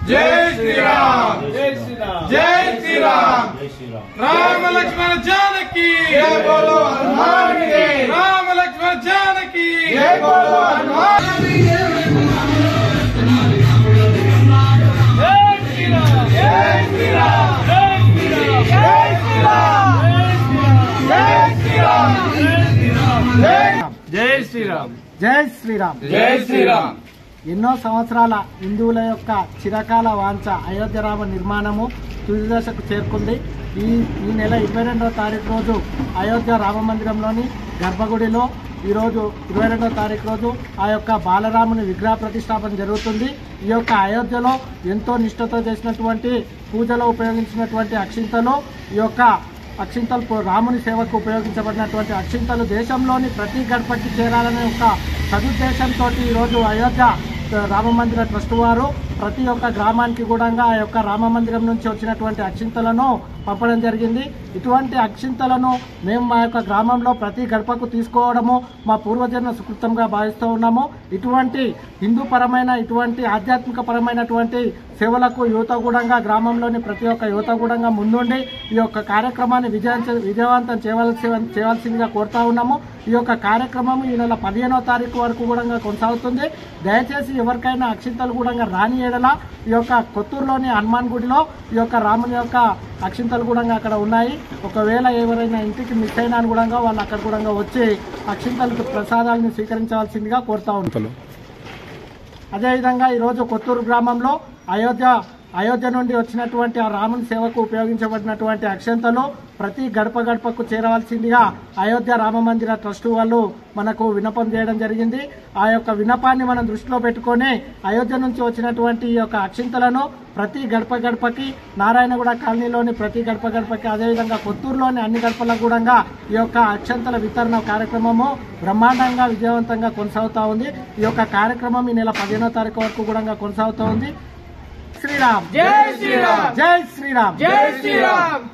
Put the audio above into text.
जय श्री राम, जय श्री राम, जय श्री राम, जय श्री राम। राम लक्ष्मण जानकी जय बोलो हनुमान की। राम लक्ष्मण जानकी जय बोलो हनुमान। जय श्री राम, जय श्री राम, जय श्री राम, जय श्री राम, जय श्री राम, जय श्री राम, जय श्री राम, जय श्री राम। ఎన్నో సంవత్సరాల హిందువుల యొక్క చిరకాల వాంఛ అయోధ్య రామ నిర్మాణము తుది దశకు చేరుకుంది. ఈ నెల 22వ తారీఖు రోజు అయోధ్య రామ మందిరంలోని గర్భగుడిలో ఈరోజు 22వ తారీఖు రోజు ఆ యొక్క బాలరాముని విగ్రహ ప్రతిష్టాపన జరుగుతుంది. ఈ యొక్క అయోధ్యలో ఎంతో నిష్ఠతో చేసినటువంటి పూజలో ఉపయోగించినటువంటి అక్షింతలు, ఈ యొక్క అక్షింతలు రాముని సేవకు ఉపయోగించబడినటువంటి అక్షింతలు దేశంలోని ప్రతి గడపకి చేరాలనే ఒక సదుద్దేశంతో ఈరోజు అయోధ్య రామ మందిర ట్రస్ట్ వారు ప్రతి ఒక్క గ్రామానికి కూడా ఆ యొక్క రామ మందిరం నుంచి వచ్చినటువంటి అక్షింతలను పంపడం జరిగింది. ఇటువంటి అక్షింతలను మేము మా యొక్క గ్రామంలో ప్రతి గడపకు తీసుకోవడము మా పూర్వజన్మ సుకృతంగా భావిస్తూ ఉన్నాము. ఇటువంటి హిందూ పరమైన ఇటువంటి ఆధ్యాత్మిక పరమైనటువంటి సేవలకు యువత కూడా గ్రామంలోని ప్రతి ఒక్క యువత కూడా ముందుండి ఈ యొక్క కార్యక్రమాన్ని విజయవంతం చేయవలసిందిగా కోరుతా ఉన్నాము. ఈ యొక్క కార్యక్రమం ఈ నెల 15వ తారీఖు వరకు కూడా కొనసాగుతుంది. దయచేసి ఎవరికైనా అక్షింతలు కూడా రాని ఏడల ఈ యొక్క కొత్తూరులోని హనుమాన్ గుడిలో ఈ యొక్క రాముని యొక్క అక్షింతలు కూడా అక్కడ ఉన్నాయి. ఒకవేళ ఎవరైనా ఇంటికి మిస్ అయినా కూడా వాళ్ళు అక్కడ కూడా వచ్చి అక్షింతలకు ప్రసాదాలను స్వీకరించవలసిందిగా కోరుతా ఉంటారు. అదేవిధంగా ఈరోజు కొత్తూరు గ్రామంలో అయోధ్య నుండి వచ్చినటువంటి ఆ రాముని సేవకు ఉపయోగించబడినటువంటి అక్షంతలు ప్రతి గడపకు చేరవలసిందిగా అయోధ్య రామ మందిర ట్రస్ట్ వాళ్ళు మనకు విన్నపం చేయడం జరిగింది. ఆ యొక్క విన్నపాన్ని మనం దృష్టిలో పెట్టుకొని అయోధ్య నుంచి వచ్చినటువంటి ఈ యొక్క అక్షింతలను ప్రతి గడపకి నారాయణగూడ కాలనీలోని ప్రతి గడపకి అదేవిధంగా కొత్తూరులోని అన్ని గడపలకు కూడా ఈ యొక్క అక్షంతల వితరణ కార్యక్రమము బ్రహ్మాండంగా విజయవంతంగా కొనసాగుతా ఉంది. ఈ యొక్క కార్యక్రమం ఈ నెల 15వ తారీఖు వరకు కూడా కొనసాగుతూ ఉంది. శ్రీరామ్, జై శ్రీరామ్, జై శ్రీరామ్, జై శ్రీరామ్.